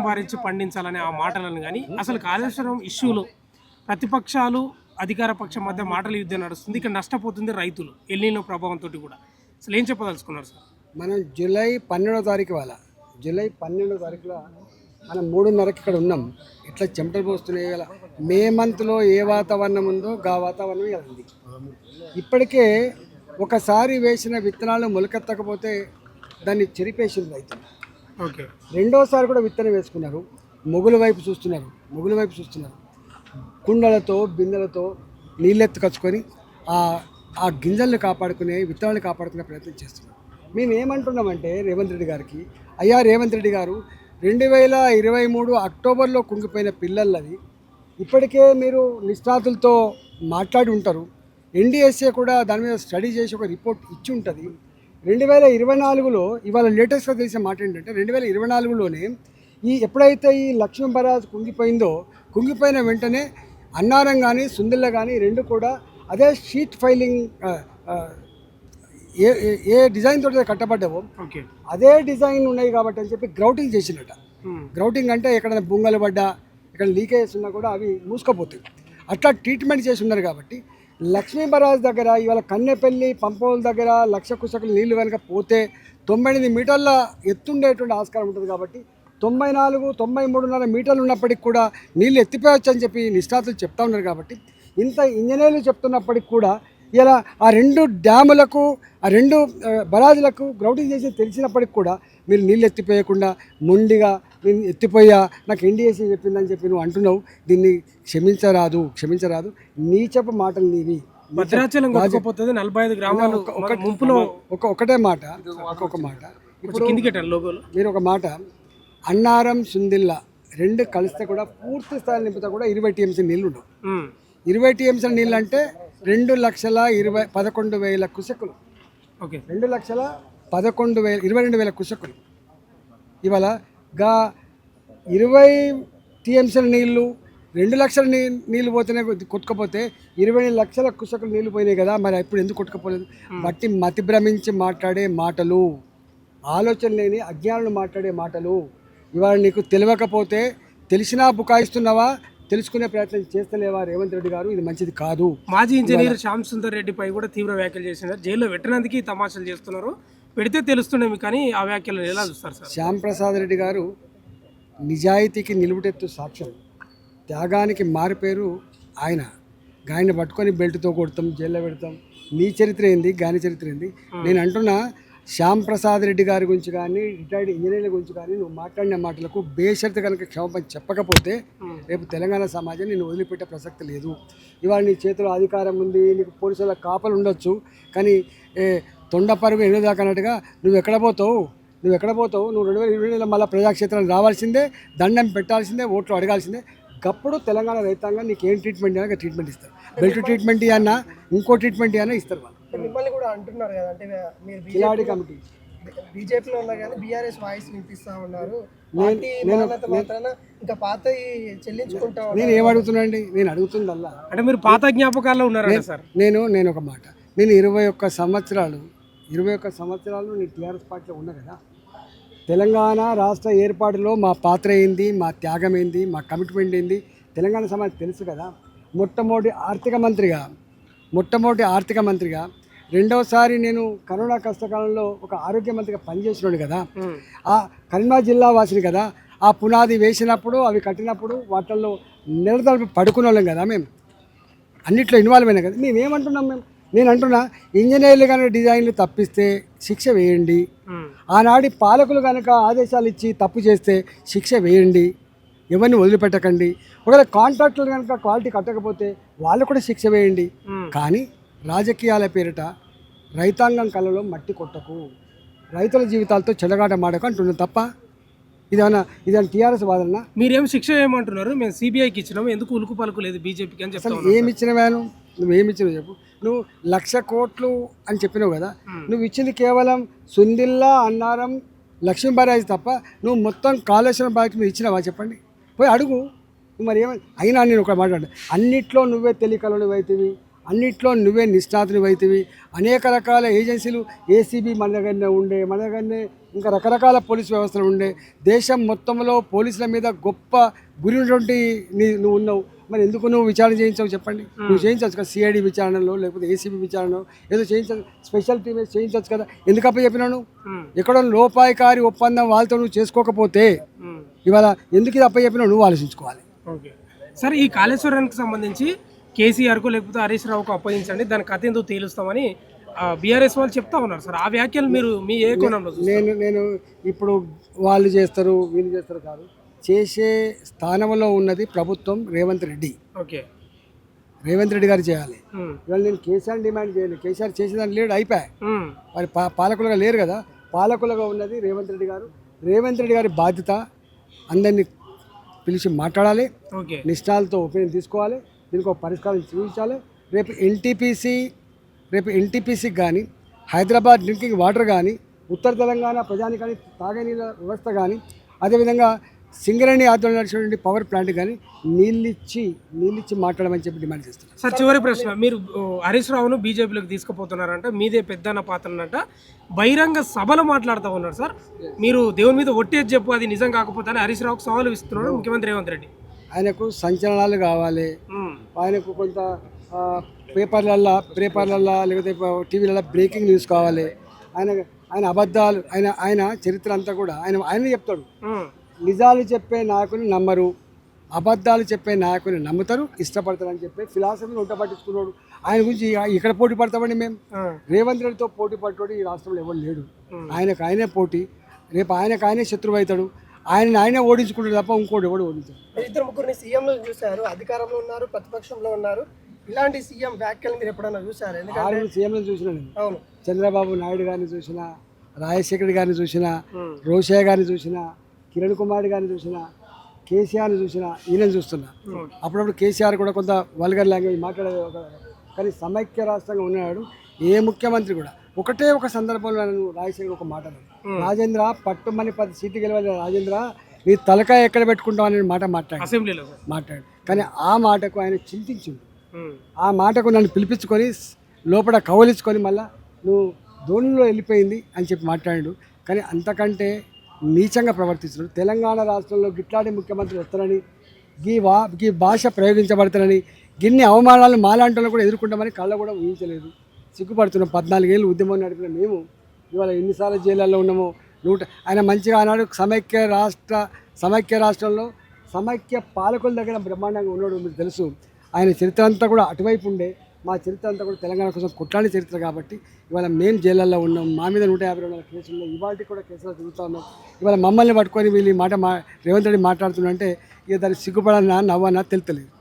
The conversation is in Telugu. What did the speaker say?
బారించి పండించాలనే ఆ మాటలను కానీ అసలు కాళేశ్వరం ఇష్యూలో ప్రతిపక్షాలు అధికార పక్షం మధ్య మాటల యుద్ధం నడుస్తుంది. ఇక్కడ నష్టపోతుంది రైతులు ఎల్నినో ప్రభావంతో కూడా. అసలు ఏం చెప్పదలుచుకున్నారు సార్? మనం జూలై 12వ తారీఖు జూలై 12వ తారీఖులో మనం 3:30కి ఇక్కడ ఉన్నాం. ఇట్లా చెమటలు పోస్తున్నాయి. ఇలా మే మంత్లో ఏ వాతావరణం ఉందో ఆ వాతావరణం ఇలా ఉంది. ఇప్పటికే ఒకసారి వేసిన విత్తనాలు మొలకెత్తకపోతే దాన్ని చెరిపేసింది రైతులు. ఓకే, రెండోసారి కూడా విత్తనం వేసుకున్నారు. మొగుల వైపు చూస్తున్నారు. కుండలతో బిందెలతో నీళ్ళెత్తు కచ్చుకొని ఆ గింజల్ని కాపాడుకునే విత్తనాలను కాపాడుకునే ప్రయత్నం చేస్తున్నారు. మేము ఏమంటున్నామంటే రేవంత్ రెడ్డి గారికి, అయ్యా రేవంత్ రెడ్డి గారు 2023 అక్టోబర్లో కుంగిపోయిన పిల్లలది ఇప్పటికే మీరు నిష్ణాతులతో మాట్లాడి ఉంటారు. ఎన్డీఎస్ఏ కూడా దాని మీద స్టడీ చేసి ఒక రిపోర్ట్ ఇచ్చి ఉంటుంది. 2024లో ఇవాళ లేటెస్ట్గా తెలిసిన మాట ఏంటంటే 2024లోనే ఎప్పుడైతే ఈ లక్ష్మీ బరాజ్ కుంగిపోయిన వెంటనే అన్నారం కానీ సుందిల్ల కానీ రెండు కూడా అదే షీట్ ఫైలింగ్ ఏ డిజైన్ తోటి కట్టబడ్డావో అదే డిజైన్ ఉన్నాయి కాబట్టి అని చెప్పి గ్రౌటింగ్ చేసినట్ట. గ్రౌటింగ్ అంటే ఎక్కడైనా బొంగలు పడ్డా ఇక్కడ లీకేజ్ ఉన్నా కూడా అవి మూసుకుపోతాయి. అట్లా ట్రీట్మెంట్ చేసి ఉన్నారు కాబట్టి లక్ష్మీ బరాజ్ దగ్గర ఇవాళ కన్నెపల్లి పంపోల దగ్గర 1,00,000 కుసకులు నీళ్లు కనుక పోతే 98 మీటర్ల ఎత్తుండేటువంటి ఆస్కారం ఉంటుంది. కాబట్టి 93.5 మీటర్లు ఉన్నప్పటికి కూడా నీళ్ళు ఎత్తిపోయచ్చు అని చెప్పి నిష్ణాతులు చెప్తా ఉన్నారు. కాబట్టి ఇంత ఇంజనీర్లు చెప్తున్నప్పటికి కూడా ఇలా ఆ 2 డ్యాములకు ఆ 2 బరాజులకు గ్రౌటింగ్ చేసి తెలిసినప్పటికి కూడా మీరు నీళ్ళు ఎత్తిపోయకుండా మొండిగా నేను ఎత్తిపోయా నాకు ఎన్డీఎస్సీ చెప్పిందని చెప్పి నువ్వు అంటున్నావు. దీన్ని క్షమించరాదు. నీచపు మాటలు నీవి. భద్రాచలం 45 గ్రామాలు ముంపులో ఒకటే మాట. ఇప్పుడు మీరు ఒక మాట అన్నారం సుందిల్ల 2 కలిస్తే కూడా పూర్తి స్థాయి నింపుతా కూడా 20 టీఎంసీ నీళ్ళు ఉండవు. 20 టీఎంసీ నీళ్ళు అంటే 2,11,000 కుసకులు. 2,11,22,000 కుసకులు. ఇవాళ 20 టీఎంసీల నీళ్ళు 2 లక్షల నీళ్ళు పోతేనే కొట్టుకపోతే 20 లక్షల కుసకులు నీళ్ళు పోయినాయి కదా. మరి ఇప్పుడు ఎందుకు కొట్టుకపోలేదు? బట్టి మతి భ్రమించి మాట్లాడే మాటలు, ఆలోచన లేని అజ్ఞానులు మాట్లాడే మాటలు. ఇవాళ నీకు తెలియకపోతే తెలిసినా బుకాయిస్తున్నావా, తెలుసుకునే ప్రయత్నం చేస్తలేవా రేవంత్ రెడ్డి గారు? ఇది మంచిది కాదు. మాజీ ఇంజనీర్ శ్యామ్ సుందర్ రెడ్డిపై కూడా తీవ్ర వ్యాఖ్యలు చేసినారు. జైల్లో పెట్టినందుకు తమాషాలు చేస్తున్నారు. పెడితే తెలుస్తుండేమి కానీ ఆ వ్యాఖ్యలు ఎలా చూస్తారు సార్? శ్యామ్ ప్రసాద్ రెడ్డి గారు నిజాయితీకి నిలువుటెత్తు సాక్ష్యం, త్యాగానికి మారిపేరు ఆయన. గాయని పట్టుకొని బెల్ట్తో కొడతాం, జైల్లో పెడతాం. నీ చరిత్ర ఏంది, గాని చరిత్ర ఏంది? నేను అంటున్నా శ్యామ్ ప్రసాద్ రెడ్డి గారి గురించి కానీ రిటైర్డ్ ఇంజనీర్ల గురించి కానీ నువ్వు మాట్లాడిన మాటలకు బేషరతు కనుక క్షమాపణ చెప్పకపోతే రేపు తెలంగాణ సమాజం నేను వదిలిపెట్టే ప్రసక్తి లేదు. ఇవాళ నీ చేతిలో అధికారం ఉంది, నీకు పోలీసుల కాపలు ఉండొచ్చు, కానీ తొండపరుగు ఎన్ని దాకా అన్నట్టుగా నువ్వు ఎక్కడ పోతావు? నువ్వు 2022లో మళ్ళీ ప్రజాక్షేత్రానికి రావాల్సిందే, దండం పెట్టాల్సిందే, ఓట్లు అడగాల్సిందే. అప్పుడు తెలంగాణ రైతాంగం నీకు ఏం ట్రీట్మెంట్ ఇవ్వాలి ట్రీట్మెంట్ ఇస్తారు. బెల్ట్ ట్రీట్మెంట్ ఇవ్వన్నా ఇంకో ట్రీట్మెంట్ ఇవ్వన్నా ఇస్తారు. వాళ్ళు మిమ్మల్ని కూడా అంటున్నారు కదా, అంటే మీరు కిలాడి కమిటీ బీజేపీలో ఉన్నారు కానీ బీఆర్ఎస్ వాయిస్ వినిపిస్తా ఉన్నారు. ఇంకా పాత చెల్లించుకుంటా. నేను ఏమడుగుతున్నాండి? నేను అడుగుతుందల్లా అంటే మీరు పాత జ్ఞాపకాల్లో ఉన్నారా సార్? నేను ఒక మాట, నేను 21 సంవత్సరాలు నేను టీఆర్ఎస్ పార్టీలో ఉన్నా కదా. తెలంగాణ రాష్ట్ర ఏర్పాటులో మా పాత్ర ఏంది, మా త్యాగం ఏంది, మా కమిట్మెంట్ ఏంది తెలంగాణ సమాజం తెలుసు కదా. మొట్టమొదటి ఆర్థిక మంత్రిగా రెండవసారి నేను కరోనా కష్టకాలంలో ఒక ఆరోగ్య మంత్రిగా పనిచేసినాడు కదా. ఆ కరీంనగర్ జిల్లా వాసిని కదా. ఆ పునాది వేసినప్పుడు అవి కట్టినప్పుడు వాటిల్లో నిలదల పడుకునే వాళ్ళం కదా. మేము అన్నిట్లో ఇన్వాల్వ్ అయినా కదా. మేమేమంటున్నాం? నేను అంటున్నా, ఇంజనీర్లు కనుక డిజైన్లు తప్పిస్తే శిక్ష వేయండి. ఆనాటి పాలకులు కనుక ఆదేశాలు ఇచ్చి తప్పు చేస్తే శిక్ష వేయండి. ఎవరిని వదిలిపెట్టకండి. ఒకవేళ కాంట్రాక్టులు కనుక క్వాలిటీ కట్టకపోతే వాళ్ళు కూడా శిక్ష వేయండి. కానీ రాజకీయాల పేరిట రైతాంగం కళ్ళలో మట్టి కొట్టకు, రైతుల జీవితాలతో చెలగాట మాడకు అంటున్నాను తప్ప ఇదేమన్నా టీఆర్ఎస్ వాదన? మీరేం శిక్ష ఏమంటున్నారు? మేము సిబిఐకి ఇచ్చినాము, ఎందుకు ఉలుకు పలుకు లేదు బీజేపీకి అని చెప్తాను. ఏమి ఇచ్చినవాను? నువ్వు ఏమి ఇచ్చినావు చెప్పు. నువ్వు 1,00,000 కోట్లు అని చెప్పినావు కదా. నువ్వు ఇచ్చింది కేవలం సుందిల్లా, అన్నారం, లక్ష్మీ బరాజ్ తప్ప నువ్వు మొత్తం కాళేశ్వరం ప్రాజెక్టు మీద ఇచ్చినావా చెప్పండి? పోయి అడుగు. నువ్వు మరి ఏమైనా అయినా నేను ఒక మాట్లాడు, అన్నిట్లో నువ్వే తెలియకలు నువ్వైతివి, అన్నిట్లో నువ్వే నిష్ణాతులు అవుతావి. అనేక రకాల ఏజెన్సీలు ఏసీబీ మన దగ్గరనే ఉండే, మన దగ్గరనే ఇంకా రకరకాల పోలీస్ వ్యవస్థలు ఉండే. దేశం మొత్తంలో పోలీసుల మీద గొప్ప గురి ఉన్నటువంటి నువ్వు ఉన్నావు. మరి ఎందుకు నువ్వు విచారణ చేయించావు చెప్పండి? నువ్వు చేయించవచ్చు కదా, సిఐడి విచారణలో లేకపోతే ఏసీబీ విచారణలో ఏదో చేయించచ్చు, స్పెషల్ టీమ్ చేయించవచ్చు కదా. ఎందుకు అప్పచెప్పినావు? ఎక్కడో లోపాయకారి ఒప్పందం వాళ్ళతో నువ్వు చేసుకోకపోతే ఇవాళ ఎందుకు ఇది అప్పచెప్పినావు నువ్వు ఆలోచించుకోవాలి. ఓకే సార్, ఈ కాళేశ్వరానికి సంబంధించి కేసీఆర్కు లేకపోతే హరీష్ రావుకు అప్పగించండి, దాని కథ ఎందుకు తేలుస్తామని బీఆర్ఎస్ వాళ్ళు చెప్తా ఉన్నారు సార్. ఆ వ్యాఖ్యలు మీరు మీ ఏ కోణంలో చూస్తారు? నేను ఇప్పుడు వాళ్ళు చేస్తారు వీళ్ళు చేస్తారు కాదు, చేసే స్థానంలో ఉన్నది ప్రభుత్వం రేవంత్ రెడ్డి. ఓకే, రేవంత్ రెడ్డి గారు చేయాలి. ఇవాళ నేను కేసీఆర్ డిమాండ్ చేయలేదు, కేసీఆర్ చేసేదాన్ని లేడు, అయిపోయాయి. మరి పాలకులుగా లేరు కదా, పాలకులుగా ఉన్నది రేవంత్ రెడ్డి గారు. రేవంత్ రెడ్డి గారి బాధ్యత అందరినీ పిలిచి మాట్లాడాలి, నిష్ఠాలతో ఒపీనియన్ తీసుకోవాలి, దీనికి ఒక పరిష్కారం చూపించాలి. రేపు ఎన్టీపీసీకి కానీ, హైదరాబాద్ డ్రింకింగ్ వాటర్ కానీ, ఉత్తర తెలంగాణ ప్రజానికానికి తాగే నీళ్ళ వ్యవస్థ కానీ, అదేవిధంగా సింగరేణి ఆధ్వర్యంలో నడిచినటువంటి పవర్ ప్లాంట్ కానీ నీళ్ళిచ్చి మాట్లాడమని చెప్పి డిమాండ్ చేస్తున్నారు. సార్, చివరి ప్రశ్న, మీరు హరీష్ రావును బీజేపీలోకి తీసుకుపోతున్నారంట, మీదే పెద్దన్న పాత్రనంట, బహిరంగ సభలో మాట్లాడుతూ ఉన్నారు సార్. మీరు దేవుని మీద ఒట్టేది చెప్పు, అది నిజం కాకపోతే అని హరీష్ రావుకు సవాలు ఇస్తున్నాడు ముఖ్యమంత్రి రేవంత్ రెడ్డి. ఆయనకు సంచలనాలు కావాలి, ఆయనకు కొంత పేపర్లల్లో లేకపోతే టీవీలలో బ్రేకింగ్ న్యూస్ కావాలి. ఆయన అబద్ధాలు, ఆయన చరిత్ర అంతా కూడా ఆయన చెప్తాడు. నిజాలు చెప్పే నాయకుని నమ్మరు, అబద్ధాలు చెప్పే నాయకుని నమ్ముతారు, ఇష్టపడతారు అని చెప్పి ఫిలాసఫీని ఉంట పట్టించుకున్నాడు. ఆయన గురించి ఇక్కడ పోటీ పడతామండి మేము? రేవంత్ రెడ్డితో పోటీ పడ్డాడు ఈ రాష్ట్రంలో ఎవరు లేడు. ఆయనే పోటీ, రేపు ఆయనే శత్రువు అవుతాడు. ఆయనే ఓడించుకుంటాడు తప్ప ఇంకోటి ఎవడు ఓడించాడు. ఇద్దరు ముగ్గురిని సీఎంలు చూశారు, అధికారంలో ఉన్నారు, ప్రతిపక్షంలో ఉన్నారు. ఇలాంటి సీఎం వ్యాఖ్యలు మీరు ఎప్పుడైనా చూసారు? ఆరు సీఎంలను చూసినా నేను. అవును, చంద్రబాబు నాయుడు గారిని చూసినా, రాజశేఖర్ గారిని చూసినా, రోషయ్య గారిని చూసినా, కిరణ్ కుమార్ గారిని చూసినా, కేసీఆర్ని చూసినా, ఈయనని చూస్తున్నా. అప్పుడప్పుడు కేసీఆర్ కూడా కొంత వల్గర్ లాంగ్వేజ్ మాట్లాడే, కానీ సమైక్య రాష్ట్రంగా ఉన్నాడు. ఏ ముఖ్యమంత్రి కూడా ఒకటే ఒక సందర్భంలో నన్ను రాజశేఖర్ ఒక మాట అన్నాడు, రాజేంద్ర పట్టుమని 10 సీట్లు గెలవాలి రాజేంద్ర, నీ తలకాయ ఎక్కడ పెట్టుకుంటావు అనే మాట మాట్లాడు. కానీ ఆ మాటకు ఆయన చింతించిండు. ఆ మాటకు నన్ను పిలిపించుకొని లోపల కవలించుకొని మళ్ళా నువ్వు ధోనిలో వెళ్ళిపోయింది అని చెప్పి మాట్లాడాడు. కానీ అంతకంటే నీచంగా ప్రవర్తిస్తున్నాడు. తెలంగాణ రాష్ట్రంలో గిట్లాంటి ముఖ్యమంత్రి వస్తారని, గీ భాష ప్రయోగించబడతారని, గిన్ని అవమానాలను మాలాంటి కూడా ఎదుర్కొంటామని కళ్ళ కూడా ఊహించలేదు. సిగ్గుపడుతున్నాం. 14 ఏళ్ళు ఉద్యమం నడిపిన మేము ఇవాళ ఎన్నిసార్లు జైళ్ళల్లో ఉన్నామో. ఆయన మంచిగా ఆనాడు సమైక్య రాష్ట్రంలో సమైక్య పాలకుల దగ్గర బ్రహ్మాండంగా ఉన్నాడు, మీకు తెలుసు. ఆయన చరిత్ర అంతా కూడా అటువైపు ఉండే. మా చరిత్ర అంతా కూడా తెలంగాణ కోసం కొట్లాడే చరిత్ర కాబట్టి ఇవాళ మేము జైళ్ళల్లో ఉన్నాం. మా మీద 152 కేసులు ఉన్నాయి, ఇవాళకి కూడా కేసులు తిరుగుతూ ఉన్నాం. ఇవాళ మమ్మల్ని పట్టుకొని వీళ్ళు ఈ మాట రేవంత్ రెడ్డి మాట్లాడుతున్నారంటే ఇక దాన్ని సిగ్గుపడన్నా నవ్వన్నా తెలుతలేదు.